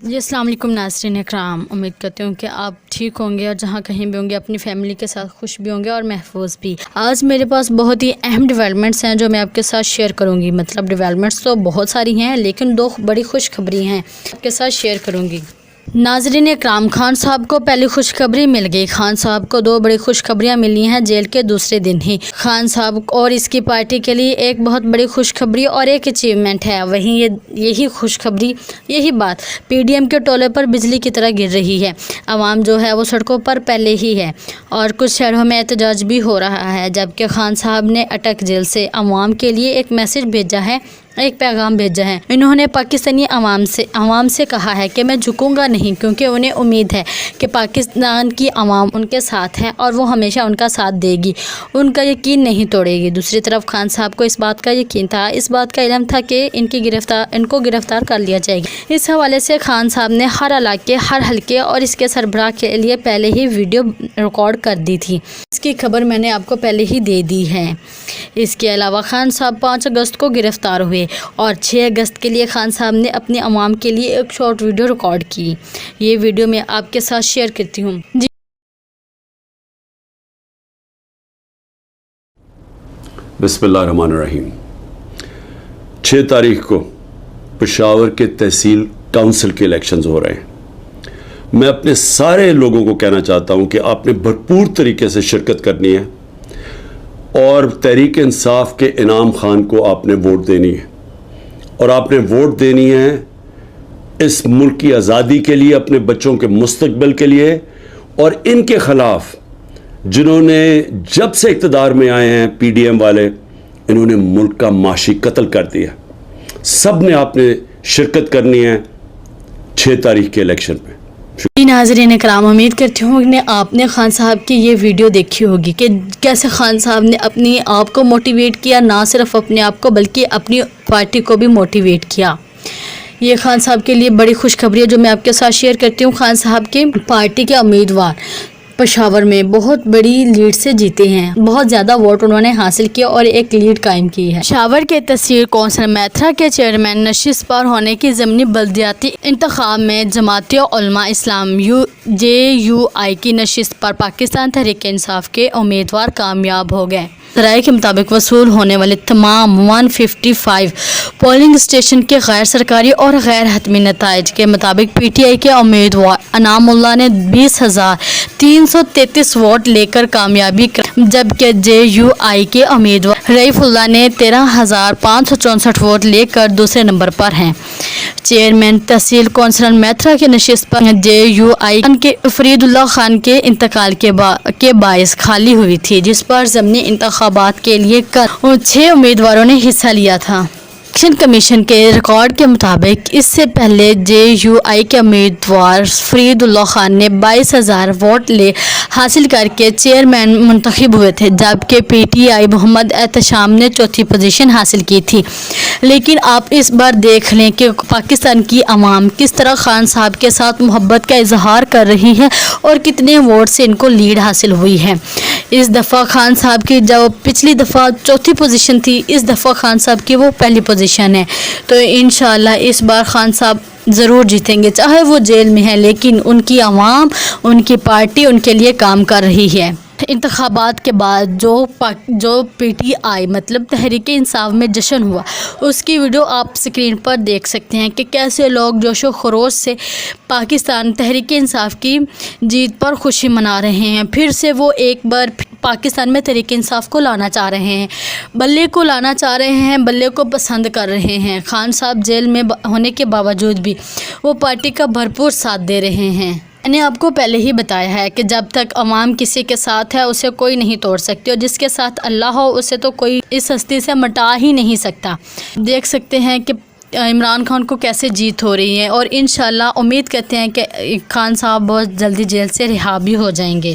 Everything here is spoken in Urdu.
جی السلام علیکم ناظرین اکرام، امید کرتی ہوں کہ آپ ٹھیک ہوں گے اور جہاں کہیں بھی ہوں گے اپنی فیملی کے ساتھ خوش بھی ہوں گے اور محفوظ بھی۔ آج میرے پاس بہت ہی اہم ڈیولپمنٹس ہیں جو میں آپ کے ساتھ شیئر کروں گی۔ مطلب ڈیولپمنٹس تو بہت ساری ہیں لیکن دو بڑی خوشخبری ہیں آپ کے ساتھ شیئر کروں گی۔ ناظرین اکرام، خان صاحب کو پہلی خوشخبری مل گئی۔ خان صاحب کو دو بڑی خوشخبریاں ملی ہیں جیل کے دوسرے دن ہی۔ خان صاحب اور اس کی پارٹی کے لیے ایک بہت بڑی خوشخبری اور ایک اچیومنٹ ہے۔ وہیں یہی خوشخبری، یہی بات پی ڈی ایم کے ٹولے پر بجلی کی طرح گر رہی ہے۔ عوام جو ہے وہ سڑکوں پر پہلے ہی ہے اور کچھ شہروں میں احتجاج بھی ہو رہا ہے، جبکہ خان صاحب نے اٹک جیل سے عوام کے لیے ایک میسج بھیجا ہے، ایک پیغام بھیجا ہے۔ انہوں نے پاکستانی عوام سے کہا ہے کہ میں جھکوں گا نہیں، کیونکہ انہیں امید ہے کہ پاکستان کی عوام ان کے ساتھ ہے اور وہ ہمیشہ ان کا ساتھ دے گی، ان کا یقین نہیں توڑے گی۔ دوسری طرف خان صاحب کو اس بات کا یقین تھا، اس بات کا علم تھا کہ ان کو گرفتار کر لیا جائے گا۔ اس حوالے سے خان صاحب نے ہر علاقے، ہر حلقے اور اس کے سربراہ کے لیے پہلے ہی ویڈیو ریکارڈ کر دی تھی۔ اس کی خبر میں نے آپ کو پہلے ہی دے دی ہے۔ اس کے علاوہ خان صاحب 5 اگست کو گرفتار ہوئے اور 6 اگست کے لیے خان صاحب نے اپنے عوام کے لیے ایک شارٹ ویڈیو ریکارڈ کی۔ یہ ویڈیو میں آپ کے ساتھ شیئر کرتی ہوں۔ بسم اللہ الرحمن الرحیم۔ 6 تاریخ کو پشاور کے تحصیل کونسل کے الیکشنز ہو رہے ہیں۔ میں اپنے سارے لوگوں کو کہنا چاہتا ہوں کہ آپ نے بھرپور طریقے سے شرکت کرنی ہے اور تحریک انصاف کے انعام خان کو آپ نے ووٹ دینی ہے، اور آپ نے ووٹ دینی ہے اس ملک کی آزادی کے لیے، اپنے بچوں کے مستقبل کے لیے، اور ان کے خلاف جنہوں نے جب سے اقتدار میں آئے ہیں پی ڈی ایم والے، انہوں نے ملک کا معاشی قتل کر دیا۔ سب نے آپ نے شرکت کرنی ہے 6 تاریخ کے الیکشن پہ۔ ناظرین اکرام، امید کرتی ہوں کہ آپ نے خان صاحب کی یہ ویڈیو دیکھی ہوگی کہ کیسے خان صاحب نے اپنی آپ کو موٹیویٹ کیا، نہ صرف اپنے آپ کو بلکہ اپنی پارٹی کو بھی موٹیویٹ کیا۔ یہ خان صاحب کے لیے بڑی خوشخبری ہے جو میں آپ کے ساتھ شیئر کرتی ہوں۔ خان صاحب کی پارٹی کے امیدوار پشاور میں بہت بڑی لیڈ سے جیتے ہیں، بہت زیادہ ووٹ انہوں نے حاصل کیا اور ایک لیڈ قائم کی ہے۔ پشاور کے تحصیل کونسل میتھرا کے چیئرمین نشست پر ہونے کی ضمنی بلدیاتی انتخاب میں جماعت علماء اسلام JUI کی نشست پر پاکستان تحریک انصاف کے امیدوار کامیاب ہو گئے۔ ذرائع کے مطابق وصول ہونے والے تمام 155 پولنگ اسٹیشن کے غیر سرکاری اور غیر حتمی نتائج کے مطابق PTI کے امیدوار انعام اللہ نے 20,333 ووٹ لے کر کامیابی جبکہ JUI کے امیدوار رئیف اللہ نے 13,564 ووٹ لے کر دوسرے نمبر پر ہیں۔ چیئرمین تحصیل کونسل میتھرا کی نشست پر JUI کے فرید اللہ خان کے انتقال کے باعث خالی ہوئی تھی، جس پر ضمنی انتخابات کے لیے 6 امیدواروں نے حصہ لیا تھا۔ الیکشن کمیشن کے ریکارڈ کے مطابق اس سے پہلے JUI کے امیدوار فرید اللہ خان نے 22,000 ووٹ حاصل کر کے چیئرمین منتخب ہوئے تھے، جبکہ PTI محمد احتشام نے 4تھی پوزیشن حاصل کی تھی۔ لیکن آپ اس بار دیکھ لیں کہ پاکستان کی عوام کس طرح خان صاحب کے ساتھ محبت کا اظہار کر رہی ہے اور کتنے ووٹ سے ان کو لیڈ حاصل ہوئی ہے۔ اس دفعہ خان صاحب کی جو پچھلی دفعہ 4تھی پوزیشن تھی، اس دفعہ خان صاحب کی وہ پہلی پوزیشن ہے، تو انشاءاللہ اس بار خان صاحب ضرور جیتیں گے، چاہے وہ جیل میں ہیں، لیکن ان کی عوام، ان کی پارٹی ان کے لیے کام کر رہی ہے۔ انتخابات کے بعد جو PTI مطلب تحریک انصاف میں جشن ہوا، اس کی ویڈیو آپ سکرین پر دیکھ سکتے ہیں کہ کیسے لوگ جوش و خروش سے پاکستان تحریک انصاف کی جیت پر خوشی منا رہے ہیں۔ پھر سے وہ ایک بار پاکستان میں تحریک انصاف کو لانا چاہ رہے ہیں، بلے کو لانا چاہ رہے ہیں، بلے کو پسند کر رہے ہیں۔ خان صاحب جیل میں ہونے کے باوجود بھی وہ پارٹی کا بھرپور ساتھ دے رہے ہیں۔ میں نے آپ کو پہلے ہی بتایا ہے کہ جب تک عوام کسی کے ساتھ ہے اسے کوئی نہیں توڑ سکتی، اور جس کے ساتھ اللہ ہو اسے تو کوئی اس ہستی سے مٹا ہی نہیں سکتا۔ دیکھ سکتے ہیں کہ عمران خان کو کیسے جیت ہو رہی ہے، اور انشاءاللہ امید کرتے ہیں کہ خان صاحب بہت جلدی جیل سے رہا بھی ہو جائیں گے۔